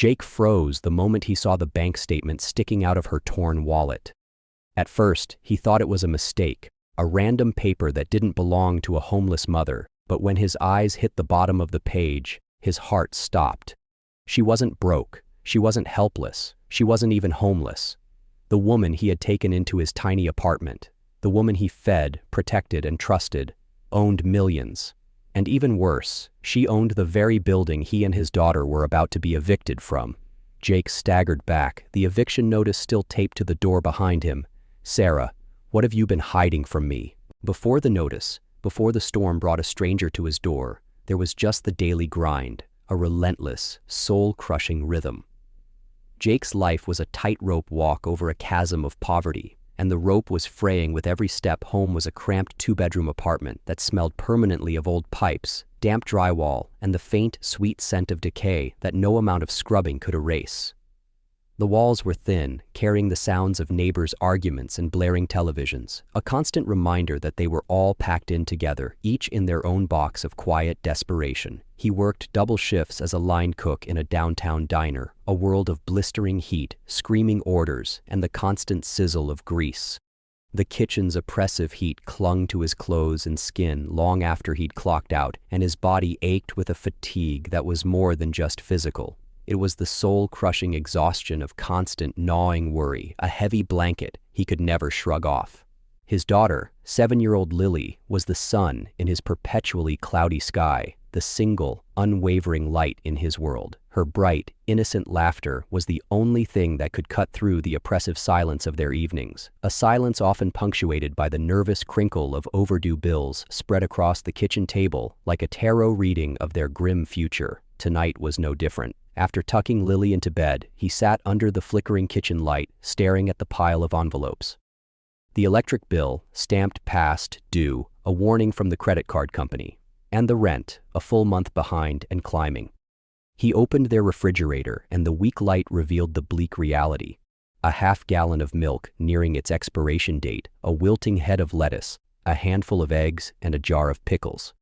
Jake froze the moment he saw the bank statement sticking out of her torn wallet. At first, he thought it was a mistake, a random paper that didn't belong to a homeless mother, but when his eyes hit the bottom of the page, his heart stopped. She wasn't broke, she wasn't helpless, she wasn't even homeless. The woman he had taken into his tiny apartment, the woman he fed, protected, and trusted, owned millions. And even worse, she owned the very building he and his daughter were about to be evicted from. Jake staggered back, the eviction notice still taped to the door behind him. "Sarah, what have you been hiding from me?" Before the notice, before the storm brought a stranger to his door, there was just the daily grind, a relentless, soul-crushing rhythm. Jake's life was a tightrope walk over a chasm of poverty, and the rope was fraying with every step. Home was a cramped two-bedroom apartment that smelled permanently of old pipes, damp drywall, and the faint, sweet scent of decay that no amount of scrubbing could erase. The walls were thin, carrying the sounds of neighbors' arguments and blaring televisions, a constant reminder that they were all packed in together, each in their own box of quiet desperation. He worked double shifts as a line cook in a downtown diner, a world of blistering heat, screaming orders, and the constant sizzle of grease. The kitchen's oppressive heat clung to his clothes and skin long after he'd clocked out, and his body ached with a fatigue that was more than just physical. It was the soul-crushing exhaustion of constant gnawing worry, a heavy blanket he could never shrug off. His daughter, 7-year-old Lily, was the sun in his perpetually cloudy sky, the single, unwavering light in his world. Her bright, innocent laughter was the only thing that could cut through the oppressive silence of their evenings, a silence often punctuated by the nervous crinkle of overdue bills spread across the kitchen table like a tarot reading of their grim future. Tonight was no different. After tucking Lily into bed, he sat under the flickering kitchen light, staring at the pile of envelopes. The electric bill, stamped past due, a warning from the credit card company. And the rent, a full month behind and climbing. He opened their refrigerator, and the weak light revealed the bleak reality. A half-gallon of milk nearing its expiration date, a wilting head of lettuce, a handful of eggs, and a jar of pickles.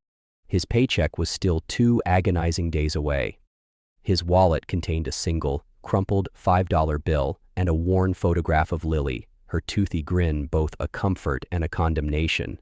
His paycheck was still 2 agonizing days away. His wallet contained a single, crumpled $5 bill and a worn photograph of Lily, her toothy grin both a comfort and a condemnation.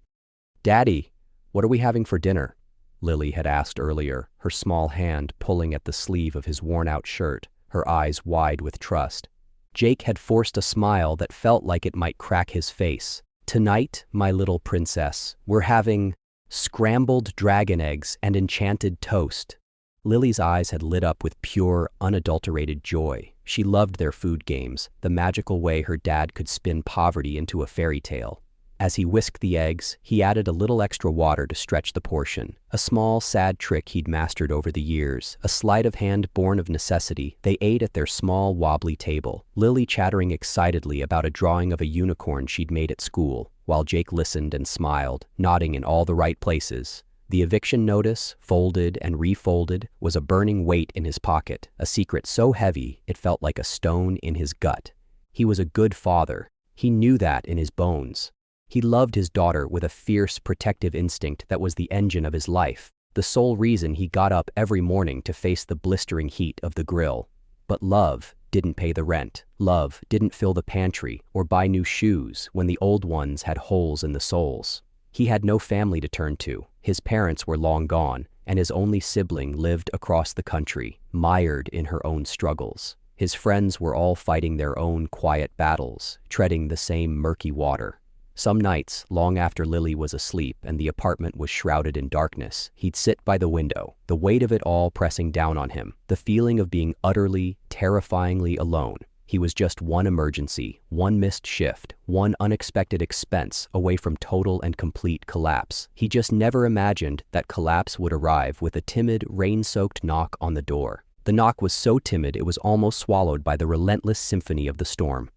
"Daddy, what are we having for dinner?" Lily had asked earlier, her small hand pulling at the sleeve of his worn-out shirt, her eyes wide with trust. Jake had forced a smile that felt like it might crack his face. "Tonight, my little princess, we're having scrambled dragon eggs and enchanted toast." Lily's eyes had lit up with pure, unadulterated joy. She loved their food games, the magical way her dad could spin poverty into a fairy tale. As he whisked the eggs, he added a little extra water to stretch the portion, a small, sad trick he'd mastered over the years, a sleight of hand born of necessity. They ate at their small, wobbly table, Lily chattering excitedly about a drawing of a unicorn she'd made at school, while Jake listened and smiled, nodding in all the right places. The eviction notice, folded and refolded, was a burning weight in his pocket, a secret so heavy it felt like a stone in his gut. He was a good father. He knew that in his bones. He loved his daughter with a fierce, protective instinct that was the engine of his life, the sole reason he got up every morning to face the blistering heat of the grill. But love didn't pay the rent. Love didn't fill the pantry or buy new shoes when the old ones had holes in the soles. He had no family to turn to. His parents were long gone, and his only sibling lived across the country, mired in her own struggles. His friends were all fighting their own quiet battles, treading the same murky water. Some nights, long after Lily was asleep and the apartment was shrouded in darkness, he'd sit by the window, the weight of it all pressing down on him, the feeling of being utterly, terrifyingly alone. He was just one emergency, one missed shift, one unexpected expense away from total and complete collapse. He just never imagined that collapse would arrive with a timid, rain-soaked knock on the door. The knock was so timid it was almost swallowed by the relentless symphony of the storm.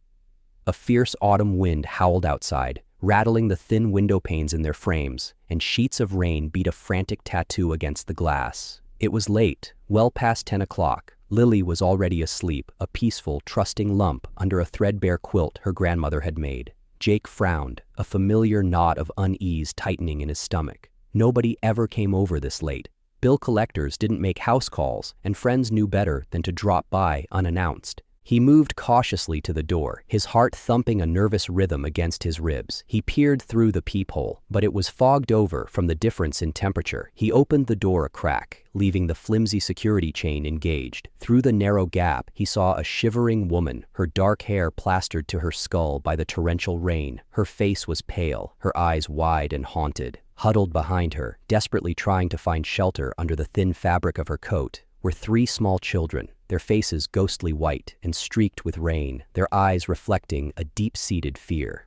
A fierce autumn wind howled outside, rattling the thin window panes in their frames, and sheets of rain beat a frantic tattoo against the glass. It was late, well past 10 o'clock. Lily was already asleep, a peaceful, trusting lump under a threadbare quilt her grandmother had made. Jake frowned, a familiar knot of unease tightening in his stomach. Nobody ever came over this late. Bill collectors didn't make house calls, and friends knew better than to drop by unannounced. He moved cautiously to the door, his heart thumping a nervous rhythm against his ribs. He peered through the peephole, but it was fogged over from the difference in temperature. He opened the door a crack, leaving the flimsy security chain engaged. Through the narrow gap, he saw a shivering woman, her dark hair plastered to her skull by the torrential rain. Her face was pale, her eyes wide and haunted. Huddled behind her, desperately trying to find shelter under the thin fabric of her coat, were 3 small children, their faces ghostly white and streaked with rain, their eyes reflecting a deep-seated fear.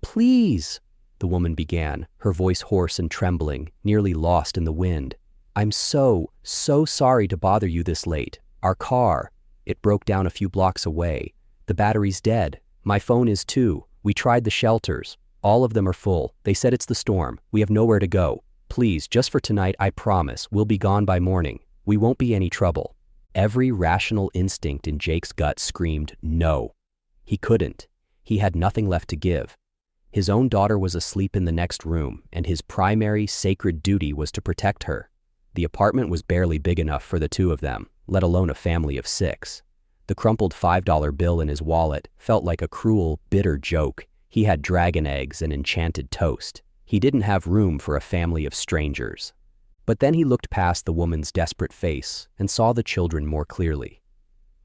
"Please," the woman began, her voice hoarse and trembling, nearly lost in the wind. "I'm so sorry to bother you this late. Our car, it broke down a few blocks away. The battery's dead. My phone is too. We tried the shelters. All of them are full. They said it's the storm. We have nowhere to go. Please, just for tonight, I promise, we'll be gone by morning. We won't be any trouble." Every rational instinct in Jake's gut screamed no. He couldn't. He had nothing left to give. His own daughter was asleep in the next room, and his primary, sacred duty was to protect her. The apartment was barely big enough for the 2 of them, let alone a family of 6. The crumpled $5 bill in his wallet felt like a cruel, bitter joke. He had dragon eggs and enchanted toast. He didn't have room for a family of strangers. But then he looked past the woman's desperate face and saw the children more clearly.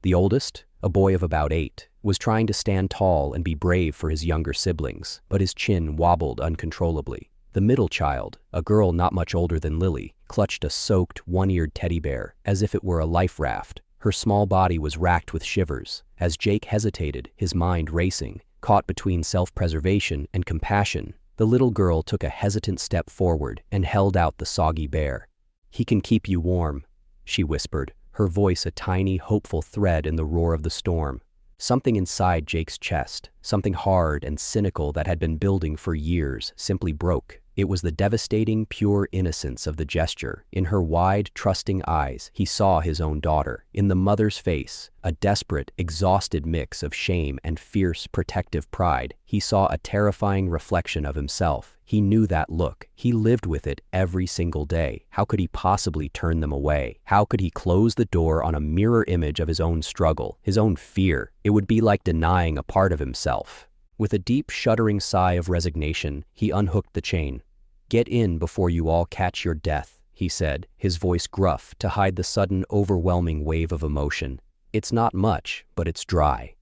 The oldest, a boy of about 8, was trying to stand tall and be brave for his younger siblings, but his chin wobbled uncontrollably. The middle child, a girl not much older than Lily, clutched a soaked, one-eared teddy bear as if it were a life raft. Her small body was racked with shivers. As Jake hesitated, his mind racing, caught between self-preservation and compassion, the little girl took a hesitant step forward and held out the soggy bear. "He can keep you warm," she whispered, her voice a tiny, hopeful thread in the roar of the storm. Something inside Jake's chest, something hard and cynical that had been building for years, simply broke. It was the devastating, pure innocence of the gesture. In her wide, trusting eyes, he saw his own daughter. In the mother's face, a desperate, exhausted mix of shame and fierce, protective pride. He saw a terrifying reflection of himself. He knew that look. He lived with it every single day. How could he possibly turn them away? How could he close the door on a mirror image of his own struggle, his own fear? It would be like denying a part of himself. With a deep, shuddering sigh of resignation, he unhooked the chain. "Get in before you all catch your death," he said, his voice gruff to hide the sudden, overwhelming wave of emotion. "It's not much, but it's dry."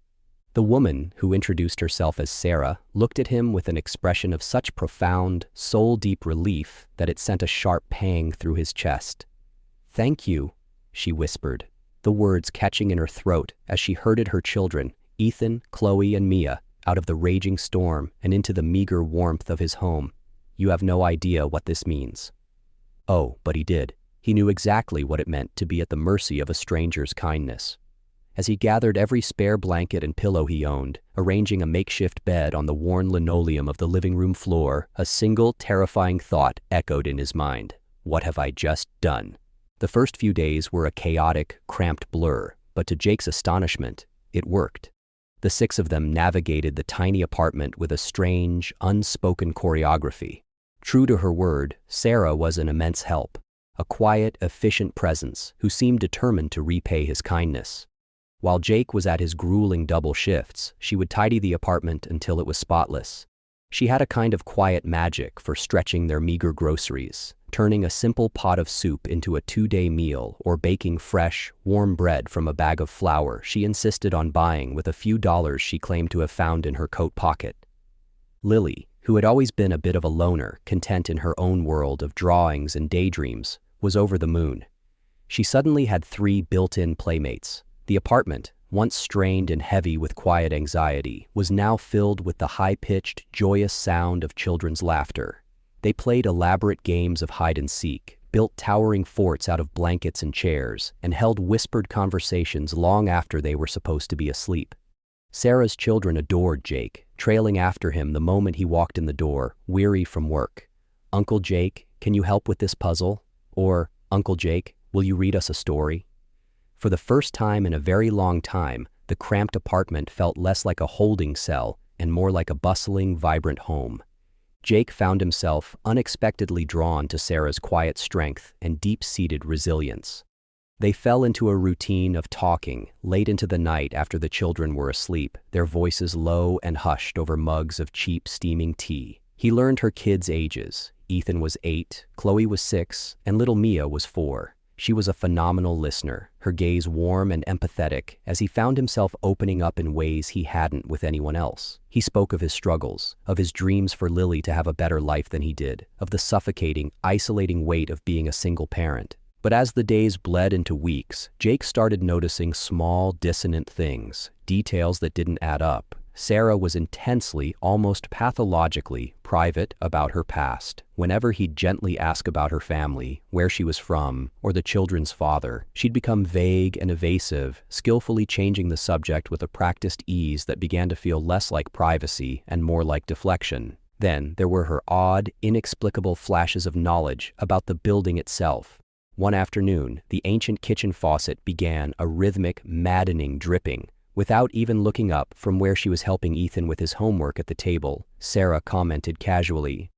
The woman, who introduced herself as Sarah, looked at him with an expression of such profound, soul-deep relief that it sent a sharp pang through his chest. "Thank you," she whispered, the words catching in her throat as she herded her children, Ethan, Chloe, and Mia, out of the raging storm and into the meager warmth of his home. "You have no idea what this means." Oh, but he did. He knew exactly what it meant to be at the mercy of a stranger's kindness. As he gathered every spare blanket and pillow he owned, arranging a makeshift bed on the worn linoleum of the living room floor, a single terrifying thought echoed in his mind. What have I just done? The first few days were a chaotic, cramped blur, but to Jake's astonishment, it worked. The 6 of them navigated the tiny apartment with a strange, unspoken choreography. True to her word, Sarah was an immense help, a quiet, efficient presence who seemed determined to repay his kindness. While Jake was at his grueling double shifts, she would tidy the apartment until it was spotless. She had a kind of quiet magic for stretching their meager groceries, turning a simple pot of soup into a 2-day meal or baking fresh, warm bread from a bag of flour she insisted on buying with a few dollars she claimed to have found in her coat pocket. Lily, who had always been a bit of a loner, content in her own world of drawings and daydreams, was over the moon. She suddenly had 3 built-in playmates. The apartment, once strained and heavy with quiet anxiety, was now filled with the high-pitched, joyous sound of children's laughter. They played elaborate games of hide-and-seek, built towering forts out of blankets and chairs, and held whispered conversations long after they were supposed to be asleep. Sarah's children adored Jake, trailing after him the moment he walked in the door, weary from work. "Uncle Jake, can you help with this puzzle?" Or, "Uncle Jake, will you read us a story?" For the first time in a very long time, the cramped apartment felt less like a holding cell and more like a bustling, vibrant home. Jake found himself unexpectedly drawn to Sarah's quiet strength and deep-seated resilience. They fell into a routine of talking late into the night after the children were asleep, their voices low and hushed over mugs of cheap steaming tea. He learned her kids' ages. Ethan was 8, Chloe was 6, and little Mia was 4. She was a phenomenal listener, her gaze warm and empathetic as he found himself opening up in ways he hadn't with anyone else. He spoke of his struggles, of his dreams for Lily to have a better life than he did, of the suffocating, isolating weight of being a single parent. But as the days bled into weeks, Jake started noticing small, dissonant things, details that didn't add up. Sarah was intensely, almost pathologically, private about her past. Whenever he'd gently ask about her family, where she was from, or the children's father, she'd become vague and evasive, skillfully changing the subject with a practiced ease that began to feel less like privacy and more like deflection. Then there were her odd, inexplicable flashes of knowledge about the building itself. One afternoon, the ancient kitchen faucet began a rhythmic, maddening dripping. Without even looking up from where she was helping Ethan with his homework at the table, Sarah commented casually,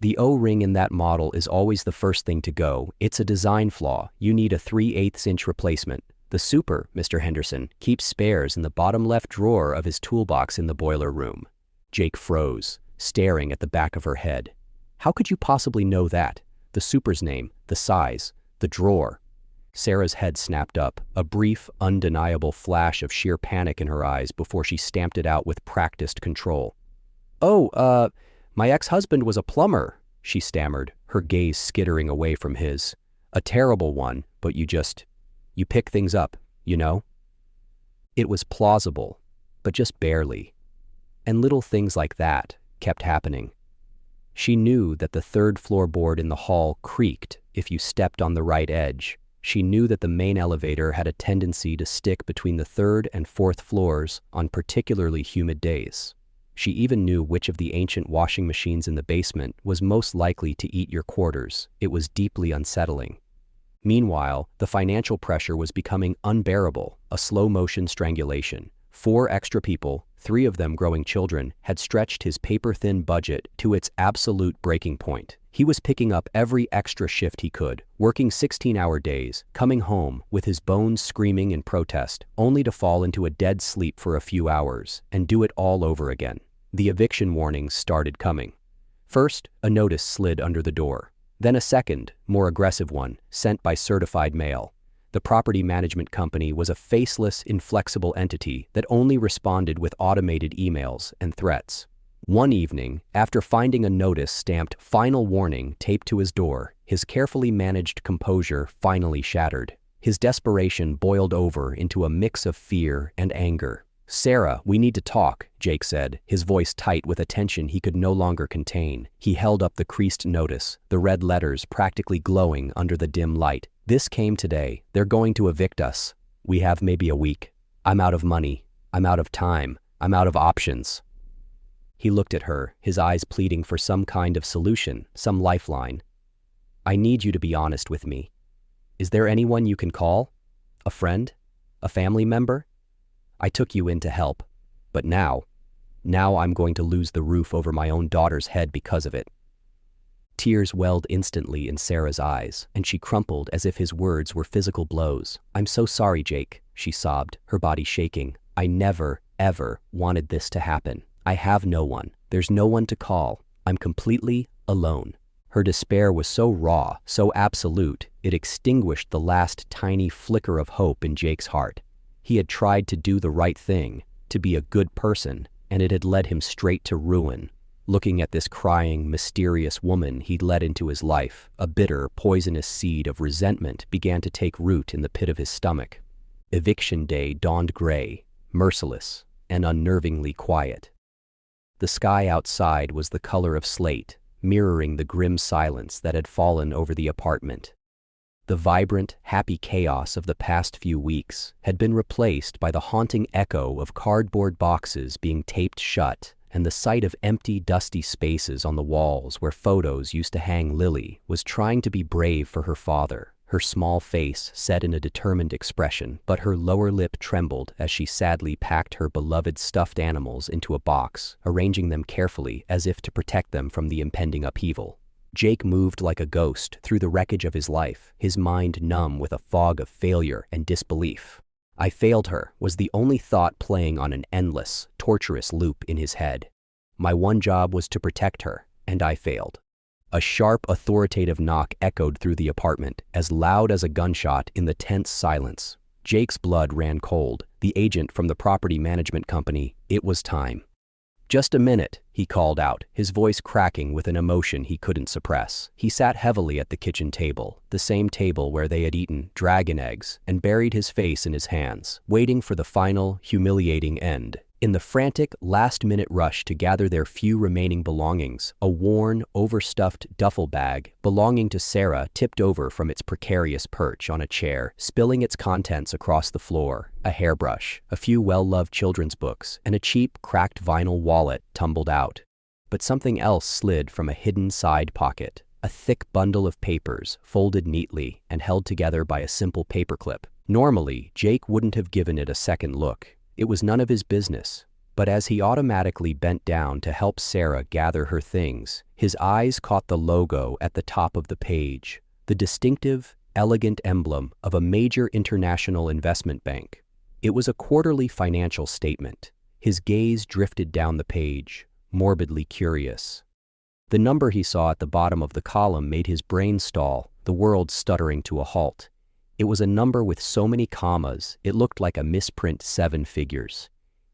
"The O-ring in that model is always the first thing to go. It's a design flaw. You need a 3/8" replacement. The super, Mr. Henderson, keeps spares in the bottom left drawer of his toolbox in the boiler room." Jake froze, staring at the back of her head. How could you possibly know that? The super's name, the size, the drawer. Sarah's head snapped up, a brief, undeniable flash of sheer panic in her eyes before she stamped it out with practiced control. "Oh, my ex-husband was a plumber," she stammered, her gaze skittering away from his. "A terrible one, but you pick things up, you know?" It was plausible, but just barely. And little things like that kept happening. She knew that the third floorboard in the hall creaked if you stepped on the right edge. She knew that the main elevator had a tendency to stick between the third and fourth floors on particularly humid days. She even knew which of the ancient washing machines in the basement was most likely to eat your quarters. It was deeply unsettling. Meanwhile, the financial pressure was becoming unbearable, a slow-motion strangulation. 4 extra people, 3 of them growing children, had stretched his paper-thin budget to its absolute breaking point. He was picking up every extra shift he could, working 16-hour days, coming home with his bones screaming in protest, only to fall into a dead sleep for a few hours and do it all over again. The eviction warnings started coming. First, a notice slid under the door. Then a second, more aggressive one, sent by certified mail. The property management company was a faceless, inflexible entity that only responded with automated emails and threats. One evening, after finding a notice stamped "Final Warning" taped to his door, his carefully managed composure finally shattered. His desperation boiled over into a mix of fear and anger. "Sarah, we need to talk," Jake said, his voice tight with a tension he could no longer contain. He held up the creased notice, the red letters practically glowing under the dim light. "This came today. They're going to evict us. We have maybe a week. I'm out of money. I'm out of time. I'm out of options." He looked at her, his eyes pleading for some kind of solution, some lifeline. "I need you to be honest with me. Is there anyone you can call? A friend? A family member? I took you in to help, but now I'm going to lose the roof over my own daughter's head because of it." Tears welled instantly in Sarah's eyes, and she crumpled as if his words were physical blows. "I'm so sorry, Jake," she sobbed, her body shaking. "I never, ever wanted this to happen. I have no one. There's no one to call. I'm completely alone." Her despair was so raw, so absolute, it extinguished the last tiny flicker of hope in Jake's heart. He had tried to do the right thing, to be a good person, and it had led him straight to ruin. Looking at this crying, mysterious woman he'd let into his life, a bitter, poisonous seed of resentment began to take root in the pit of his stomach. Eviction day dawned gray, merciless, and unnervingly quiet. The sky outside was the color of slate, mirroring the grim silence that had fallen over the apartment. The vibrant, happy chaos of the past few weeks had been replaced by the haunting echo of cardboard boxes being taped shut and the sight of empty, dusty spaces on the walls where photos used to hang. Lily was trying to be brave for her father, her small face set in a determined expression, but her lower lip trembled as she sadly packed her beloved stuffed animals into a box, arranging them carefully as if to protect them from the impending upheaval. Jake moved like a ghost through the wreckage of his life, his mind numb with a fog of failure and disbelief. "I failed her," was the only thought playing on an endless, torturous loop in his head. My one job was to protect her, and I failed. A sharp, authoritative knock echoed through the apartment, as loud as a gunshot in the tense silence. Jake's blood ran cold. The agent from the property management company, it was time. "Just a minute," he called out, his voice cracking with an emotion he couldn't suppress. He sat heavily at the kitchen table, the same table where they had eaten dragon eggs, and buried his face in his hands, waiting for the final, humiliating end. In the frantic, last-minute rush to gather their few remaining belongings, a worn, overstuffed duffel bag belonging to Sarah tipped over from its precarious perch on a chair, spilling its contents across the floor. A hairbrush, a few well-loved children's books, and a cheap, cracked vinyl wallet tumbled out. But something else slid from a hidden side pocket, a thick bundle of papers folded neatly and held together by a simple paperclip. Normally, Jake wouldn't have given it a second look. It was none of his business, but as he automatically bent down to help Sarah gather her things, his eyes caught the logo at the top of the page, the distinctive, elegant emblem of a major international investment bank. It was a quarterly financial statement. His gaze drifted down the page, morbidly curious. The number he saw at the bottom of the column made his brain stall, the world stuttering to a halt. It was a number with so many commas, it looked like a misprint 7 figures.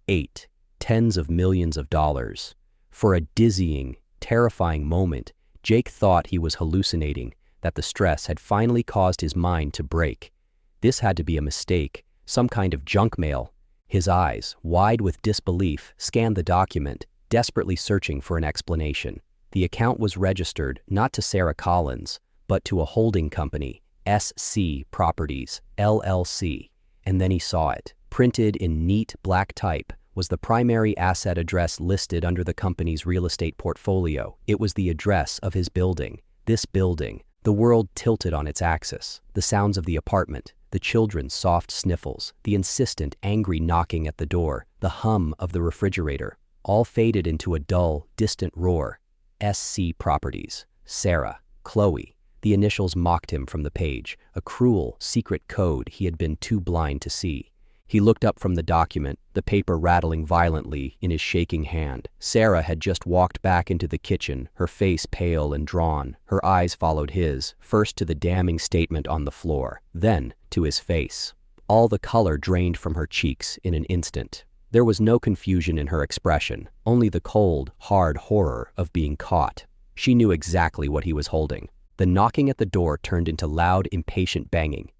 8, tens of millions of dollars. For a dizzying, terrifying moment, Jake thought he was hallucinating, that the stress had finally caused his mind to break. This had to be a mistake, some kind of junk mail. His eyes, wide with disbelief, scanned the document, desperately searching for an explanation. The account was registered not to Sarah Collins, but to a holding company, SC Properties, LLC. And then he saw it. Printed in neat black type was the primary asset address listed under the company's real estate portfolio. It was the address of his building. This building. The world tilted on its axis. The sounds of the apartment, the children's soft sniffles, the insistent, angry knocking at the door, the hum of the refrigerator, all faded into a dull, distant roar. SC Properties. Sarah. Chloe. The initials mocked him from the page, a cruel, secret code he had been too blind to see. He looked up from the document, the paper rattling violently in his shaking hand. Sarah had just walked back into the kitchen, her face pale and drawn. Her eyes followed his, first to the damning statement on the floor, then to his face. All the color drained from her cheeks in an instant. There was no confusion in her expression, only the cold, hard horror of being caught. She knew exactly what he was holding. The knocking at the door turned into loud, impatient banging.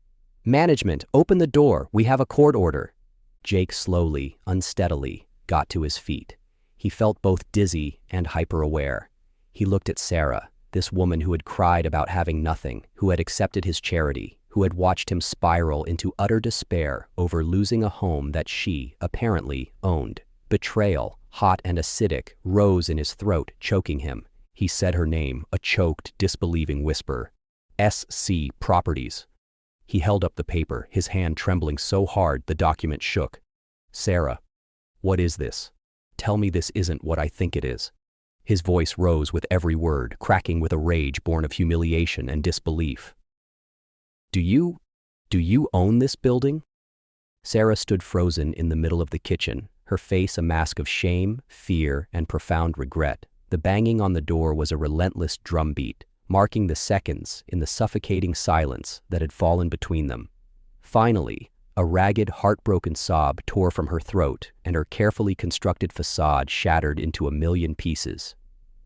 "Management, open the door. We have a court order." Jake slowly, unsteadily, got to his feet. He felt both dizzy and hyper-aware. He looked at Sarah, this woman who had cried about having nothing, who had accepted his charity, who had watched him spiral into utter despair over losing a home that she, apparently, owned. Betrayal, hot and acidic, rose in his throat, choking him. He said her name, a choked, disbelieving whisper. SC Properties. He held up the paper, his hand trembling so hard the document shook. "Sarah, what is this? Tell me this isn't what I think it is." His voice rose with every word, cracking with a rage born of humiliation and disbelief. Do you own this building?" Sarah stood frozen in the middle of the kitchen, her face a mask of shame, fear, and profound regret. The banging on the door was a relentless drumbeat, marking the seconds in the suffocating silence that had fallen between them. Finally, a ragged, heartbroken sob tore from her throat, and her carefully constructed facade shattered into a million pieces.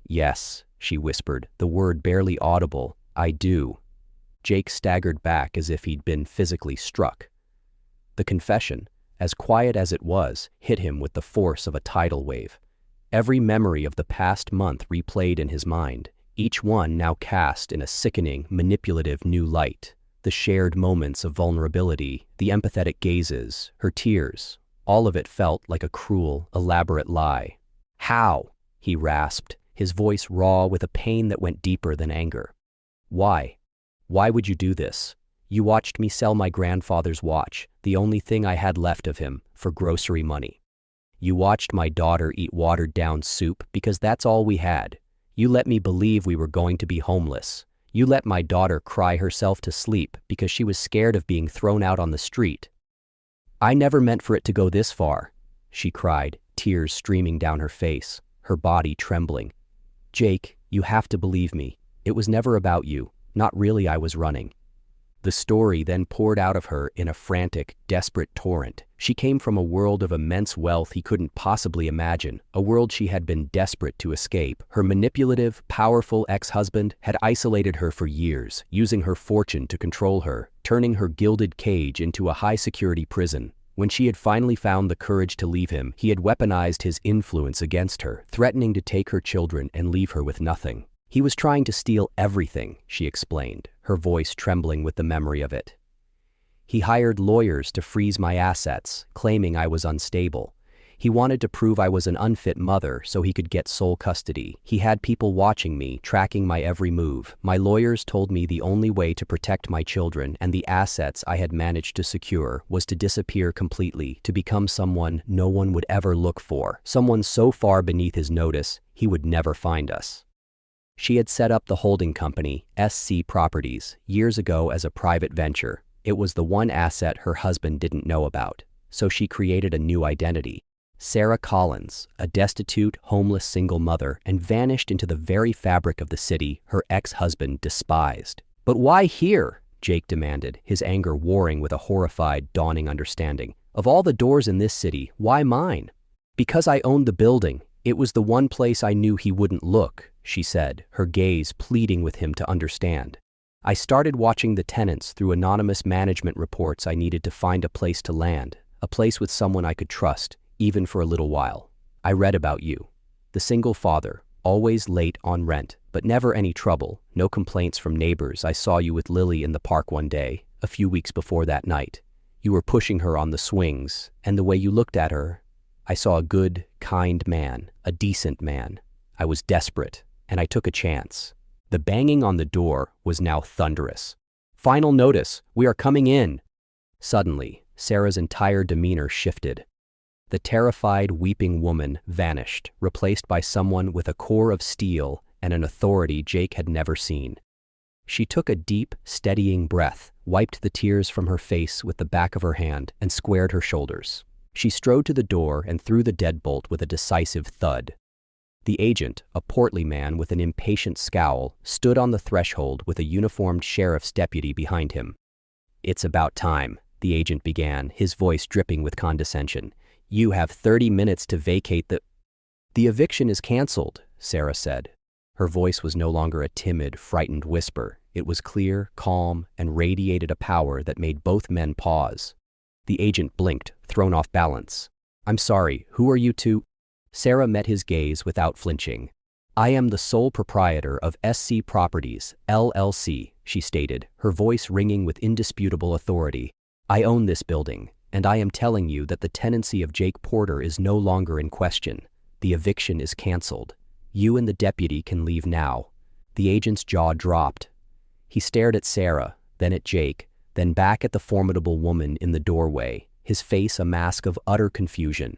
"Yes," she whispered, the word barely audible. "I do." Jake staggered back as if he'd been physically struck. The confession, as quiet as it was, hit him with the force of a tidal wave. Every memory of the past month replayed in his mind, each one now cast in a sickening, manipulative new light. The shared moments of vulnerability, the empathetic gazes, her tears, all of it felt like a cruel, elaborate lie. "How?" he rasped, his voice raw with a pain that went deeper than anger. "Why? Why would you do this? You watched me sell my grandfather's watch, the only thing I had left of him, for grocery money. You watched my daughter eat watered-down soup because that's all we had. You let me believe we were going to be homeless. You let my daughter cry herself to sleep because she was scared of being thrown out on the street. I never meant for it to go this far, she cried, tears streaming down her face, her body trembling. Jake, you have to believe me. It was never about you. Not really. I was running. The story then poured out of her in a frantic, desperate torrent. She came from a world of immense wealth he couldn't possibly imagine, a world she had been desperate to escape. Her manipulative, powerful ex-husband had isolated her for years, using her fortune to control her, turning her gilded cage into a high-security prison. When she had finally found the courage to leave him, he had weaponized his influence against her, threatening to take her children and leave her with nothing. He was trying to steal everything, she explained, her voice trembling with the memory of it. He hired lawyers to freeze my assets, claiming I was unstable. He wanted to prove I was an unfit mother so he could get sole custody. He had people watching me, tracking my every move. My lawyers told me the only way to protect my children and the assets I had managed to secure was to disappear completely, to become someone no one would ever look for, someone so far beneath his notice he would never find us. She had set up the holding company, SC Properties, years ago as a private venture. It was the one asset her husband didn't know about, so she created a new identity. Sarah Collins, a destitute, homeless single mother, and vanished into the very fabric of the city her ex-husband despised. But why here? Jake demanded, his anger warring with a horrified, dawning understanding. Of all the doors in this city, why mine? Because I owned the building. It was the one place I knew he wouldn't look, she said, her gaze pleading with him to understand. I started watching the tenants through anonymous management reports. I needed to find a place to land, a place with someone I could trust, even for a little while. I read about you. The single father, always late on rent, but never any trouble, no complaints from neighbors. I saw you with Lily in the park one day, a few weeks before that night. You were pushing her on the swings, and the way you looked at her, I saw a good, kind man, a decent man. I was desperate, and I took a chance. The banging on the door was now thunderous. Final notice, we are coming in. Suddenly, Sarah's entire demeanor shifted. The terrified, weeping woman vanished, replaced by someone with a core of steel and an authority Jake had never seen. She took a deep, steadying breath, wiped the tears from her face with the back of her hand, and squared her shoulders. She strode to the door and threw the deadbolt with a decisive thud. The agent, a portly man with an impatient scowl, stood on the threshold with a uniformed sheriff's deputy behind him. It's about time, the agent began, his voice dripping with condescension. You have 30 minutes to vacate the... The eviction is canceled, Sarah said. Her voice was no longer a timid, frightened whisper. It was clear, calm, and radiated a power that made both men pause. The agent blinked, thrown off balance. I'm sorry, who are you two? Sarah met his gaze without flinching. I am the sole proprietor of SC Properties, LLC, she stated, her voice ringing with indisputable authority. I own this building, and I am telling you that the tenancy of Jake Porter is no longer in question. The eviction is canceled. You and the deputy can leave now. The agent's jaw dropped. He stared at Sarah, then at Jake, then back at the formidable woman in the doorway, his face a mask of utter confusion.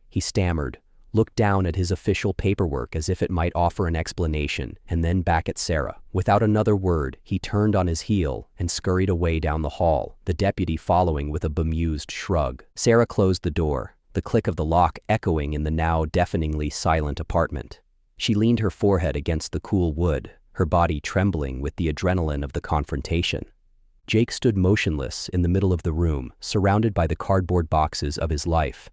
He stammered, looked down at his official paperwork as if it might offer an explanation, and then back at Sarah. Without another word, he turned on his heel and scurried away down the hall, the deputy following with a bemused shrug. Sarah closed the door, the click of the lock echoing in the now deafeningly silent apartment. She leaned her forehead against the cool wood, her body trembling with the adrenaline of the confrontation. Jake stood motionless in the middle of the room, surrounded by the cardboard boxes of his life.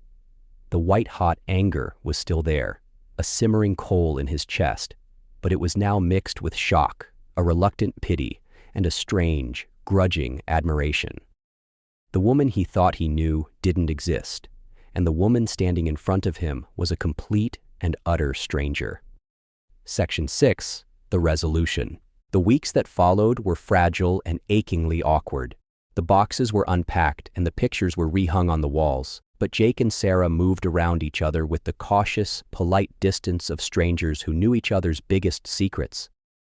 The white-hot anger was still there, a simmering coal in his chest, but it was now mixed with shock, a reluctant pity, and a strange, grudging admiration. The woman he thought he knew didn't exist, and the woman standing in front of him was a complete and utter stranger. Section 6. The Resolution. The weeks that followed were fragile and achingly awkward. The boxes were unpacked and the pictures were rehung on the walls, but Jake and Sarah moved around each other with the cautious, polite distance of strangers who knew each other's biggest secrets.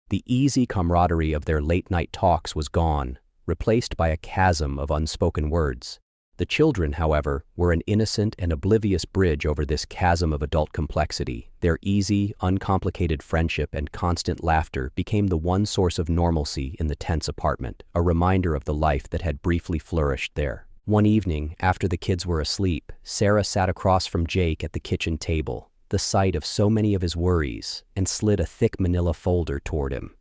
The easy camaraderie of their late-night talks was gone. replaced by a chasm of unspoken words. The children, however, were an innocent and oblivious bridge over this chasm of adult complexity. Their easy, uncomplicated friendship and constant laughter became the one source of normalcy in the tense apartment, a reminder of the life that had briefly flourished there. One evening, after the kids were asleep, Sarah sat across from Jake at the kitchen table, the sight of so many of his worries, and slid a thick manila folder toward him.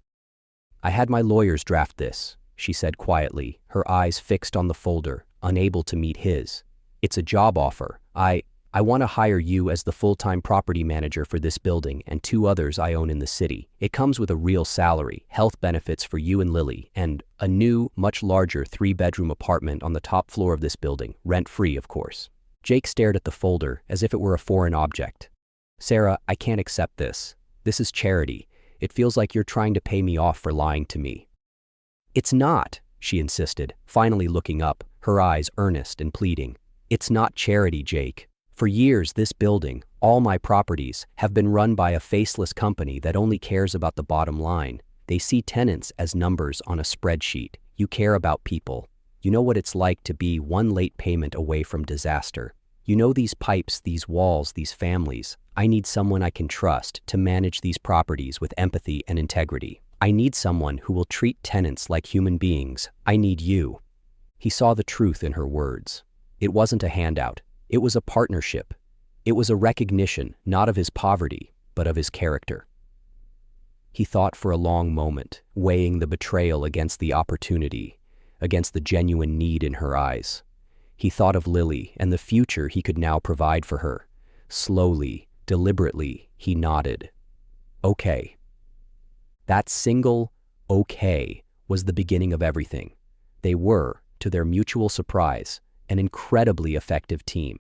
"I had my lawyers draft this," she said quietly, her eyes fixed on the folder, unable to meet his. "It's a job offer. I want to hire you as the full-time property manager for this building and 2 others I own in the city. It comes with a real salary, health benefits for you and Lily, and a new, much larger 3-bedroom apartment on the top floor of this building, rent-free, of course." Jake stared at the folder as if it were a foreign object. "Sarah, I can't accept this. This is charity. It feels like you're trying to pay me off for lying to me." "It's not," she insisted, finally looking up, her eyes earnest and pleading. "It's not charity, Jake. For years, this building, all my properties, have been run by a faceless company that only cares about the bottom line. They see tenants as numbers on a spreadsheet. You care about people. You know what it's like to be one late payment away from disaster. You know these pipes, these walls, these families. I need someone I can trust to manage these properties with empathy and integrity. I need someone who will treat tenants like human beings. I need you." He saw the truth in her words. It wasn't a handout. It was a partnership. It was a recognition, not of his poverty, but of his character. He thought for a long moment, weighing the betrayal against the opportunity, against the genuine need in her eyes. He thought of Lily and the future he could now provide for her. Slowly, deliberately, he nodded. Okay. That single okay was the beginning of everything. They were, to their mutual surprise, an incredibly effective team.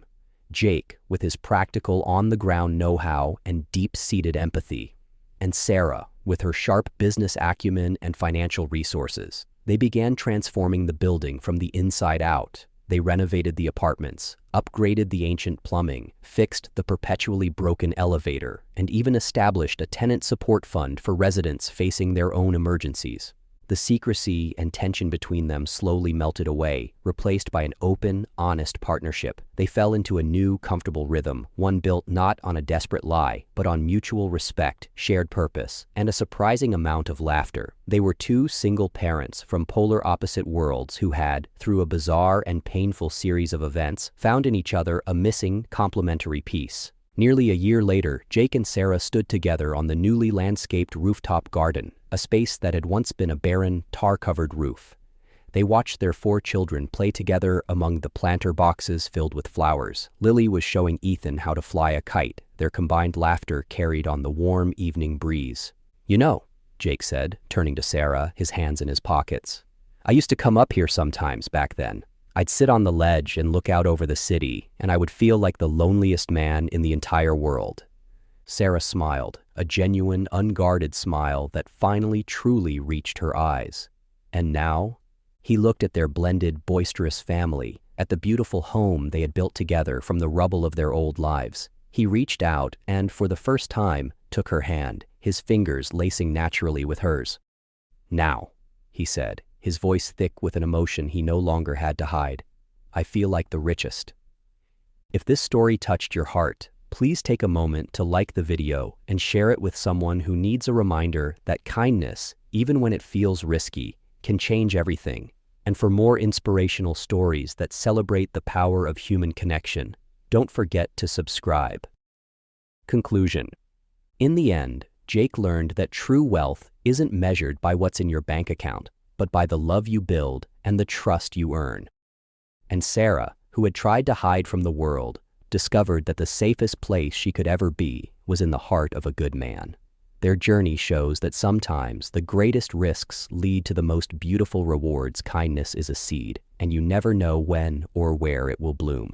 Jake, with his practical, on-the-ground know-how and deep-seated empathy, and Sarah, with her sharp business acumen and financial resources. They began transforming the building from the inside out. They renovated the apartments, upgraded the ancient plumbing, fixed the perpetually broken elevator, and even established a tenant support fund for residents facing their own emergencies. The secrecy and tension between them slowly melted away, replaced by an open, honest partnership. They fell into a new, comfortable rhythm, one built not on a desperate lie, but on mutual respect, shared purpose, and a surprising amount of laughter. They were 2 single parents from polar opposite worlds who had, through a bizarre and painful series of events, found in each other a missing, complementary piece. Nearly a year later, Jake and Sarah stood together on the newly landscaped rooftop garden, a space that had once been a barren, tar-covered roof. They watched their 4 children play together among the planter boxes filled with flowers. Lily was showing Ethan how to fly a kite. Their combined laughter carried on the warm evening breeze. "You know," Jake said, turning to Sarah, his hands in his pockets, "I used to come up here sometimes back then. I'd sit on the ledge and look out over the city, and I would feel like the loneliest man in the entire world." Sarah smiled, a genuine, unguarded smile that finally truly reached her eyes. And now? He looked at their blended, boisterous family, at the beautiful home they had built together from the rubble of their old lives. He reached out and, for the first time, took her hand, his fingers lacing naturally with hers. "Now," he said, his voice thick with an emotion he no longer had to hide, "I feel like the richest." If this story touched your heart, please take a moment to like the video and share it with someone who needs a reminder that kindness, even when it feels risky, can change everything. And for more inspirational stories that celebrate the power of human connection, don't forget to subscribe. Conclusion. In the end, Jake learned that true wealth isn't measured by what's in your bank account, but by the love you build and the trust you earn. And Sarah, who had tried to hide from the world, discovered that the safest place she could ever be was in the heart of a good man. Their journey shows that sometimes the greatest risks lead to the most beautiful rewards. Kindness is a seed, and you never know when or where it will bloom.